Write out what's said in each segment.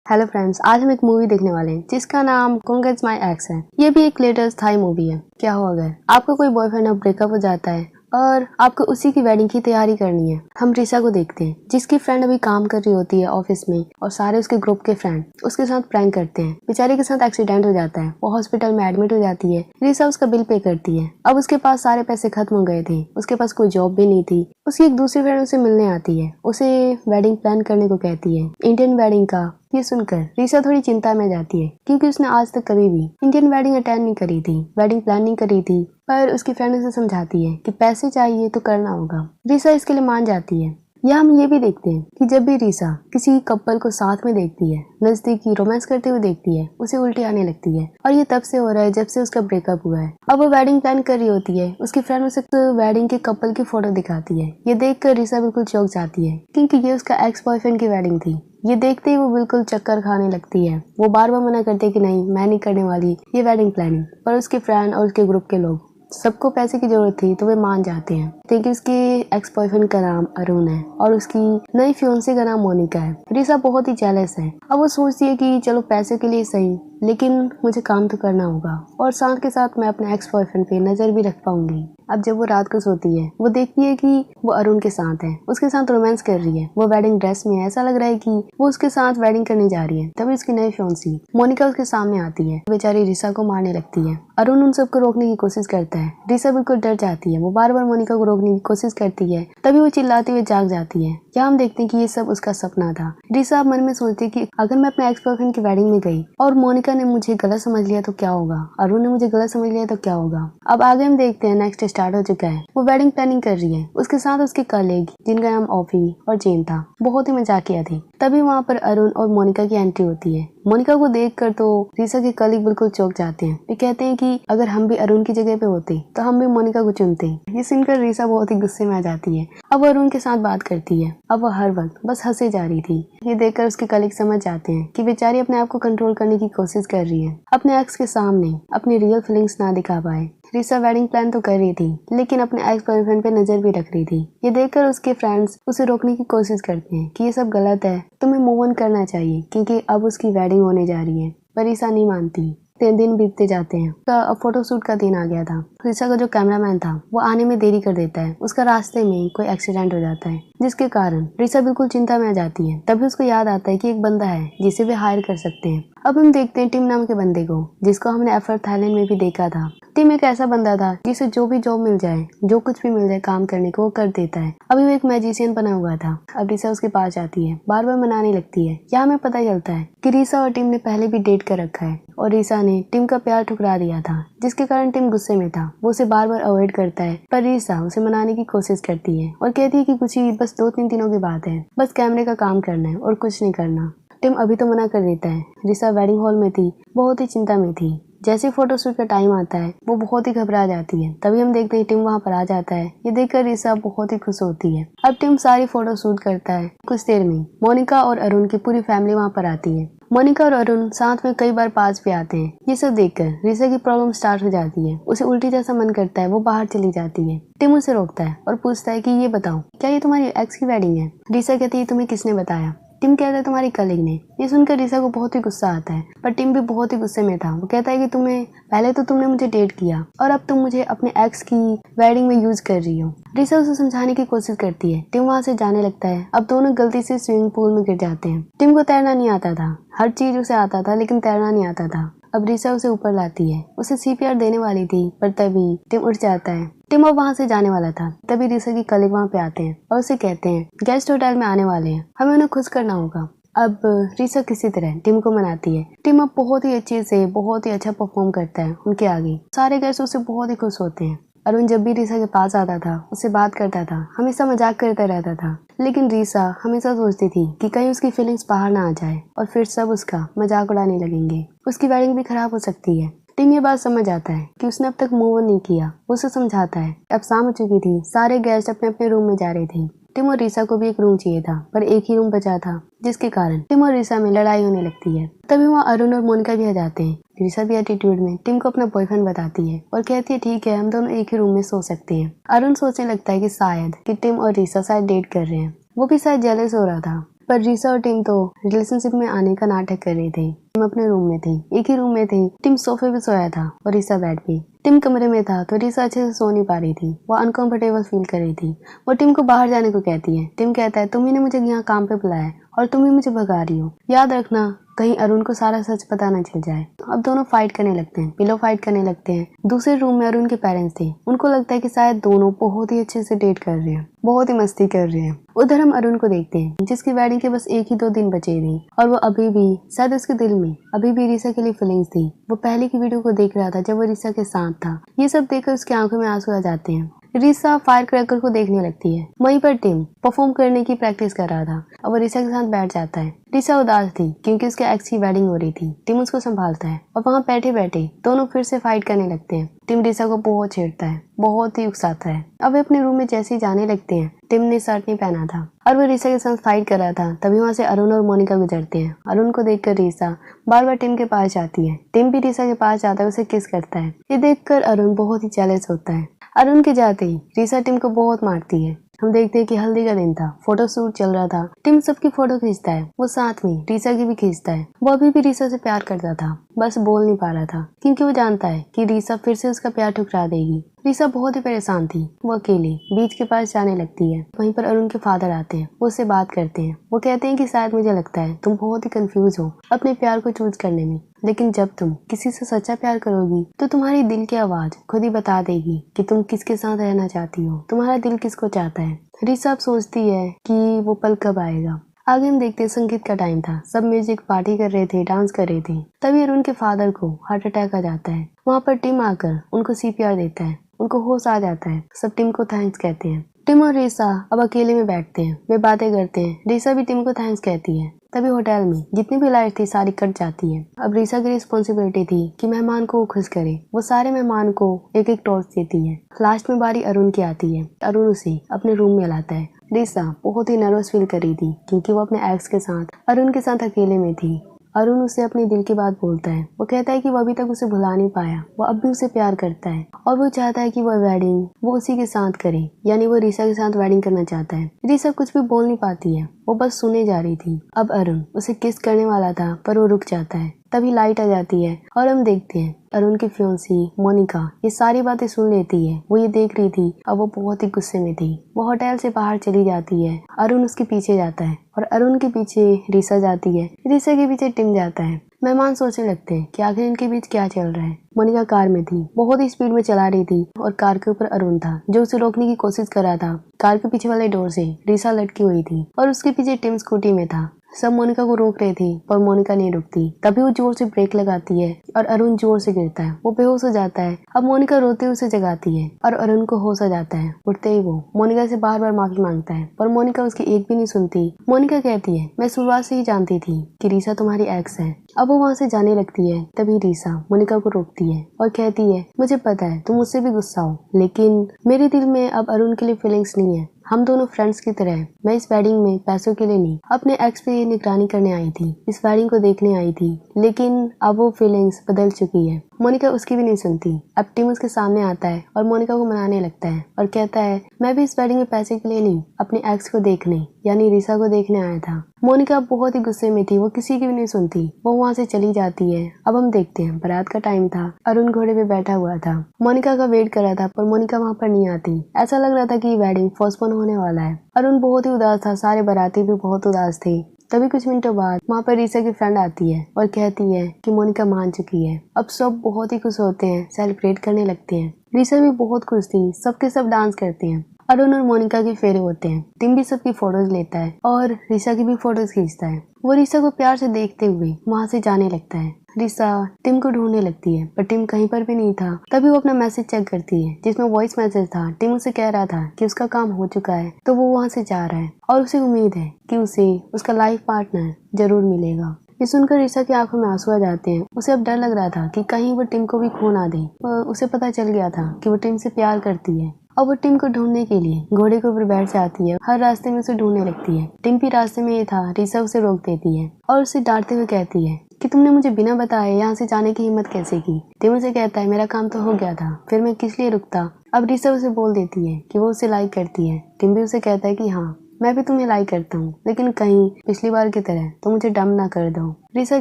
Hello friends, आज हम एक मूवी देखने वाले हैं जिसका नाम कॉन्ग्रेट्स माय एक्स है। ये भी एक लेटेस्ट थाई मूवी है। क्या हो अगर आपका कोई बॉयफ्रेंड अब ब्रेकअप हो जाता है और आपको उसी की वेडिंग की तैयारी करनी है। हम रिसा को देखते हैं जिसकी फ्रेंड अभी काम कर रही होती है ऑफिस में और सारे उसके ग्रुप के फ्रेंड उसके साथ प्रैंक करते हैं। बेचारे के साथ एक्सीडेंट हो जाता है, वो हॉस्पिटल में एडमिट हो जाती है। रिसा उसका बिल पे करती है। अब उसके पास सारे पैसे खत्म हो गए थे, उसके पास कोई जॉब भी नहीं थी। उसकी एक दूसरी फ्रेंड उसे मिलने आती है, उसे वेडिंग प्लान करने को कहती है, इंडियन वेडिंग का। ये सुनकर रिसा थोड़ी चिंता में जाती है क्योंकि उसने आज तक कभी भी इंडियन वेडिंग अटेंड नहीं करी थी, वेडिंग प्लान नहीं करी थी। पर उसकी फ्रेंड उसे समझाती है कि पैसे चाहिए तो करना होगा। रिसा इसके लिए मान जाती है। या हम ये भी देखते हैं कि जब भी रिसा किसी कपल को साथ में देखती है, नजदीकी रोमांस करते हुए देखती है, उसे उल्टी आने लगती है। और ये तब से हो रहा है जब से उसका ब्रेकअप हुआ है। अब वो वेडिंग प्लान कर रही होती है, उसकी फ्रेंड उसे वेडिंग के कपल की फोटो दिखाती है। ये देखकर रिसा बिल्कुल चौंक जाती है क्योंकि ये उसका एक्स बॉयफ्रेंड की वेडिंग थी। ये देखते ही वो बिल्कुल चक्कर खाने लगती है। वो बार बार मना करते कि नहीं, मैं नहीं करने वाली ये वेडिंग प्लानिंग। पर उसके फ्रेंड और उसके ग्रुप के लोग सबको पैसे की जरूरत थी तो वे मान जाते हैं क्योंकि उसके एक्स बॉयफ्रेंड का नाम अरुण है और उसकी नई फियोंसी का नाम मोनिका है। रिसा बहुत ही जेलस है। अब वो सोचती है कि चलो पैसे के लिए सही, लेकिन मुझे काम तो करना होगा और साथ के साथ मैं अपने एक्स बॉयफ्रेंड पे नजर भी रख पाऊंगी। अब जब वो रात को सोती है, वो देखती है कि वो अरुण के साथ है, उसके साथ रोमांस कर रही है। वो वेडिंग ड्रेस में है, ऐसा लग रहा है कि वो उसके साथ वेडिंग करने जा रही है। तभी उसकी नई फियोंसी मोनिका उसके सामने आती है। बेचारी रिसा को मारने लगती है। अरुण उन सबको रोकने की कोशिश करता है। रिसा बिल्कुल डर जाती है। वो बार बार मोनिका को रोकने की कोशिश करती है, तभी वो चिल्लाते हुए जाग जाती है। यहाँ हम देखते हैं कि ये सब उसका सपना था। रिसा मन में सोचती है कि अगर मैं अपने एक्स बॉयफ्रेंड की वेडिंग में गई और मोनिका ने मुझे गलत समझ लिया तो क्या होगा, अरुण ने मुझे गलत समझ लिया तो क्या होगा। अब आगे हम देखते हैं, नेक्स्ट स्टार्ट हो चुका है। वो वेडिंग प्लानिंग कर रही है, उसके साथ उसके कलीग जिनका नाम ऑफी और जेन था, बहुत ही मजाकिया थे। तभी वहाँ पर अरुण और मोनिका की एंट्री होती है। मोनिका को देखकर तो रिसा के कलीग बिल्कुल चौंक जाते हैं। वे कहते हैं कि अगर हम भी अरुण की जगह पे होते तो हम भी मोनिका को चुनते। ये सुनकर रिसा बहुत ही गुस्से में आ जाती है। अब अरुण के साथ बात करती है। अब वो हर वक्त बस हंसे जा रही थी। ये देखकर उसके कलीग समझ जाते हैं कि बेचारी अपने आप को कंट्रोल करने की कोशिश कर रही है, अपने एक्स के सामने अपनी रियल फीलिंग्स ना दिखा पाए। रिसा वेडिंग प्लान तो कर रही थी, लेकिन अपने एक्स बॉयफ्रेंड पे नजर भी रख रही थी। ये देखकर उसके फ्रेंड्स उसे रोकने की कोशिश करते हैं कि ये सब गलत है, तुम्हें मूव ऑन करना चाहिए क्योंकि अब उसकी वेडिंग होने जा रही है। पर रिसा नहीं मानती। 3 दिन बीतते जाते हैं। अब फोटोशूट का दिन आ गया था। रिसा का जो कैमरामैन था वो आने में देरी कर देता है। उसका रास्ते में कोई एक्सीडेंट हो जाता है जिसके कारण रिसा बिल्कुल चिंता में आ जाती है। तभी उसको याद आता है कि एक बंदा है जिसे वे हायर कर सकते हैं। अब हम देखते हैं टिम नाम के बंदे को, जिसको हमने एफर्ट थाईलैंड में भी देखा था। टिम एक ऐसा बंदा था जिसे जो भी जॉब मिल जाए, जो कुछ भी मिल जाए काम करने को, वो कर देता है। अभी वो एक मैजिशियन बना हुआ था। अब रिसा उसके पास जाती है, बार बार मनाने लगती है। यहाँ हमें पता चलता है कि रिसा और टिम ने पहले भी डेट कर रखा है और रिसा ने टिम का प्यार ठुकरा दिया था, जिसके कारण टिम गुस्से में था। वो उसे बार बार अवॉइड करता है, पर रिसा उसे मनाने की कोशिश करती है और कहती है कि कुछ ही बस 2-3 दिनों की बात है, बस कैमरे का काम करना है और कुछ नहीं करना। टिम अभी तो मना कर देता है। रिसा वेडिंग हॉल में थी, बहुत ही चिंता में थी। जैसे फोटोशूट का टाइम आता है वो बहुत ही घबरा जाती है। तभी हम देखते हैं टिम वहाँ पर आ जाता है। ये देखकर रिसा बहुत ही खुश होती है। अब टिम सारी फोटोशूट करता है। कुछ देर में मोनिका और अरुण की पूरी फैमिली वहाँ पर आती है। मोनिका और अरुण साथ में कई बार पास भी आते हैं। ये सब देखकर रिसा की प्रॉब्लम स्टार्ट हो जाती है। उसे उल्टी जैसा मन करता है, वो बाहर चली जाती है। टिम उसे रोकता है और पूछता है कि ये बताओ, क्या ये तुम्हारी एक्स की वेडिंग है? रिसा कहती है तुम्हें किसने बताया? टिम कहता है तुम्हारी कलीग ने। ये सुनकर रिसा को बहुत ही गुस्सा आता है, पर टिम भी बहुत ही गुस्से में था। वो कहता है कि पहले तो तुमने मुझे डेट किया और अब तुम मुझे अपने एक्स की वेडिंग में यूज कर रही हो। रिसा उसे समझाने की कोशिश करती है। टिम वहाँ से जाने लगता है। अब दोनों गलती से स्विमिंग पूल में गिर जाते हैं। टिम को तैरना नहीं आता था, हर चीज उसे आता था लेकिन तैरना नहीं आता था। अब रिसा उसे ऊपर लाती है, उसे सीपीआर देने वाली थी, पर तभी टिम उठ जाता है। टिम अब वहाँ से जाने वाला था, तभी रिसा की कलीग वहाँ पे आते हैं और उसे कहते हैं गेस्ट होटल में आने वाले हैं, हमें उन्हें खुश करना होगा। अब रिसा किसी तरह टिम को मनाती है। टिम अब बहुत ही अच्छे से बहुत ही अच्छा परफॉर्म करता है उनके आगे। सारे गेस्ट उससे बहुत ही खुश होते हैं। अरुण जब भी रिसा के पास आता था, उससे बात करता था, हमेशा मजाक करता रहता था, लेकिन रिसा हमेशा सोचती थी कि कहीं उसकी फीलिंग्स बाहर ना आ जाए और फिर सब उसका मजाक उड़ाने लगेंगे। उसकी वेडिंग भी खराब हो सकती है। टिम ये बात समझ आता है कि उसने अब तक मूव ऑन नहीं किया। उसे समझाता है। अब शाम हो चुकी थी, सारे गेस्ट अपने अपने रूम में जा रहे थे। टिम और रिसा को भी एक रूम चाहिए था, पर एक ही रूम बचा था, जिसके कारण टिम और रिसा में लड़ाई होने लगती है। तभी वहाँ अरुण और मोनिका भी आ जाते हैं। रिसा भी एटीट्यूड में टिम को अपना बॉयफ्रेंड बताती है और कहती है ठीक है, हम दोनों एक ही रूम में सो सकते हैं। अरुण सोचने लगता है कि शायद टिम और रिसा शायद डेट कर रहे हैं। वो भी शायद जेलस हो रहा था। पर रीसा और टिम तो रिलेशनशिप में आने का नाटक कर रहे थे। टिम अपने रूम में थे, एक ही रूम में थे। टिम सोफे पे सोया था और रीसा बेड पे। टिम कमरे में था तो रीसा अच्छे से सो नहीं पा रही थी। वो अनकंफर्टेबल फील कर रही थी। वो टिम को बाहर जाने को कहती है। टिम कहता है, तुम ही ने मुझे यहाँ काम पे बुलाया है और तुम ही मुझे भगा रही हो। याद रखना कहीं अरुण को सारा सच पता न चल जाए। अब दोनों फाइट करने लगते हैं, पिलो फाइट करने लगते हैं। दूसरे रूम में अरुण के पेरेंट्स थे। उनको लगता है कि शायद दोनों बहुत ही अच्छे से डेट कर रहे हैं, बहुत ही मस्ती कर रहे हैं। उधर हम अरुण को देखते हैं जिसकी वेडिंग के बस 1 ही 2 दिन बचे थे और वो अभी भी शायद उसके दिल में अभी भी रीसा के लिए फीलिंग्स थी। वो पहले की वीडियो को देख रहा था जब वो रीसा के साथ था। ये सब देखकर उसकी आंखों में आंसू आ जाते हैं। रीसा फायर क्रैकर को देखने लगती है। वहीं पर टिम परफॉर्म करने की प्रैक्टिस कर रहा था और वो रीसा के साथ बैठ जाता है। रीसा उदास थी क्योंकि उसके एक्स की वेडिंग हो रही थी। टिम उसको संभालता है और वहाँ बैठे बैठे दोनों फिर से फाइट करने लगते हैं। टिम रीसा को बहुत छेड़ता है, बहुत ही उकसाता है। अब वे अपने रूम में जैसे ही जाने लगते हैं, टिम ने शर्ट नहीं पहना था और वो रीसा के साथ फाइट कर रहा था। तभी वहाँ से अरुण और मोनिका गुजरते हैं। अरुण को देखकर रीसा बार बार टिम के पास जाती है। टिम भी रीसा के पास जाता है, उसे किस करता है। ये देखकर अरुण बहुत ही जेलस होता है। अरुण के जाते ही रीसा टिम को बहुत मारती है। हम देखते हैं कि हल्दी का दिन था, फोटो शूट चल रहा था। टिम सबकी फोटो खींचता है, वो साथ में रीसा की भी खींचता है। वो अभी भी रीसा से प्यार करता था, बस बोल नहीं पा रहा था क्योंकि वो जानता है कि रीसा फिर से उसका प्यार ठुकरा देगी। रीसा बहुत ही परेशान थी। वो अकेले बीच के पास जाने लगती है। वहीं पर अरुण के फादर आते हैं, वो उससे बात करते हैं। वो कहते हैं कि शायद मुझे लगता है तुम बहुत ही कंफ्यूज हो अपने प्यार को चूज करने में, लेकिन जब तुम किसी से सच्चा प्यार करोगी तो तुम्हारी दिल की आवाज खुद ही बता देगी कि तुम किसके साथ रहना चाहती हो, तुम्हारा दिल किसको चाहता है। रीसा अब सोचती है कि वो पल कब आएगा। आगे हम देखते हैं संगीत का टाइम था। सब म्यूजिक पार्टी कर रहे थे, डांस कर रहे थे। तभी अरुण के फादर को हार्ट अटैक आ जाता है। वहाँ पर टिम आकर उनको CPR देता है। उनको होश आ जाता है। सब टिम को थैंक्स कहते हैं। टिम और रीसा अब अकेले में बैठते हैं, वे बातें करते हैं। रीसा भी टिम को थैंक्स कहती है। तभी होटल में जितनी भी लाइट थी सारी कट जाती है। अब रीसा की रिस्पॉन्सिबिलिटी थी कि मेहमान को खुश करे। वो सारे मेहमान को एक एक टॉर्च देती है। लास्ट में बारी अरुण की आती है। अरुण उसे अपने रूम में लाता है। रीसा बहुत ही नर्वस फील कर रही थी क्योंकि वो अपने एक्स के साथ अरुण के साथ अकेले में थी। अरुण उसे अपने दिल की बात बोलता है। वो कहता है कि वो अभी तक उसे भुला नहीं पाया, वो अब भी उसे प्यार करता है और वो चाहता है कि वो वेडिंग वो उसी के साथ करे, यानी वो रीसा के साथ वेडिंग करना चाहता है। रीसा कुछ भी बोल नहीं पाती है, वो बस सुने जा रही थी। अब अरुण उसे किस करने वाला था पर वो रुक जाता है। तभी लाइट आ जाती है और हम देखते हैं अरुण की फियोंसी मोनिका ये सारी बातें सुन लेती है। वो ये देख रही थी, अब वो बहुत ही गुस्से में थी। वो होटल से बाहर चली जाती है। अरुण उसके पीछे जाता है और अरुण के पीछे रीसा जाती है। रीसा के पीछे टिम जाता है। मेहमान सोचने लगते हैं कि आखिर इनके बीच क्या चल रहा है। मोनिका कार में थी, बहुत ही स्पीड में चला रही थी और कार के ऊपर अरुण था जो उसे रोकने की कोशिश कर रहा था। कार के पीछे वाले डोर से रीसा लटकी हुई थी और उसके पीछे टिम स्कूटी में था। सब मोनिका को रोक रहे थे पर मोनिका नहीं रुकती। तभी वो जोर से ब्रेक लगाती है और अरुण जोर से गिरता है। वो बेहोश हो जाता है। अब मोनिका रोते हुए उसे जगाती है और अरुण को होश आ जाता है। उठते ही वो मोनिका से बार बार माफी मांगता है पर मोनिका उसकी एक भी नहीं सुनती। मोनिका कहती है, मैं शुरुआत से ही जानती थी कि रीसा तुम्हारी एक्स है। अब वो वहाँ से जाने लगती है। तभी रीसा मोनिका को रोकती है और कहती है, मुझे पता है तुम मुझसे भी गुस्सा हो, लेकिन मेरे दिल में अब अरुण के लिए फीलिंग्स नहीं है। हम दोनों फ्रेंड्स की तरह हैं। मैं इस वेडिंग में पैसों के लिए नहीं, अपने एक्स पे निगरानी करने आई थी, इस वेडिंग को देखने आई थी, लेकिन अब वो फीलिंग्स बदल चुकी है। मोनिका उसकी भी नहीं सुनती। अब टिम उसके सामने आता है और मोनिका को मनाने लगता है और कहता है, मैं भी इस वेडिंग में पैसे के लिए नहीं, अपने एक्स को देखने यानी रीसा को देखने आया था। मोनिका बहुत ही गुस्से में थी, वो किसी की भी नहीं सुनती। वो वहाँ से चली जाती है। अब हम देखते हैं बारात का टाइम था। अरुण घोड़े पे बैठा हुआ था, मोनिका का वेट कर रहा था पर मोनिका वहाँ पर नहीं आती। ऐसा लग रहा था कि वेडिंग पोस्टपोन होने वाला है। अरुण बहुत ही उदास था, सारे बाराती भी बहुत उदास थे। तभी कुछ मिनटों बाद वहाँ पर रीसा की फ्रेंड आती है और कहती है कि मोनिका मान चुकी है। अब सब बहुत ही खुश होते हैं, सेलिब्रेट करने लगते हैं। रीसा भी बहुत खुश थी, सबके सब डांस करते हैं। अरुण और मोनिका के फेरे होते हैं। टिम भी सबकी फोटोज लेता है और रीसा की भी फोटोज खींचता है। वो रीसा को प्यार से देखते हुए वहाँ से जाने लगता है। रीसा टिम को ढूंढने लगती है पर टिम कहीं पर भी नहीं था। तभी वो अपना मैसेज चेक करती है जिसमें वॉइस मैसेज था। टिम उसे कह रहा था कि उसका काम हो चुका है, तो वो वहाँ से जा रहा है और उसे उम्मीद है कि उसे उसका लाइफ पार्टनर जरूर मिलेगा। ये सुनकर रीसा की आंखों में आंसू आ जाते हैं। उसे अब डर लग रहा था कि कहीं वो टिम को भी खो ना दे। उसे पता चल गया था कि वो टिम से प्यार करती है और वो टिम को ढूंढने के लिए घोड़े के ऊपर बैठ जाती है। हर रास्ते में उसे ढूंढने लगती है। टिम भी रास्ते में ही था। रीसा उसे रोक देती है और उसे डांटते हुए कहती है कि तुमने मुझे बिना बताए यहाँ से जाने की हिम्मत कैसे की। टिम उसे कहता है, मेरा काम तो हो गया था, फिर मैं किस लिए रुकता। अब रीसा उसे बोल देती है कि वो उसे लाइक करती है। टिम भी उसे कहता है कि हाँ, मैं भी तुम्हें लाइक करता हूँ, लेकिन कहीं पिछली बार की तरह तुम मुझे डम ना कर दो। रीसा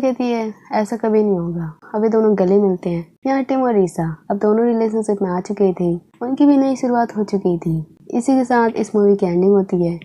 कहती है ऐसा कभी नहीं होगा। अभी दोनों गले मिलते हैं। यहाँ टिम और रीसा अब दोनों रिलेशनशिप में आ चुके थे। उनकी भी नई शुरुआत हो चुकी थी। इसी के साथ इस मूवी की एंडिंग होती है।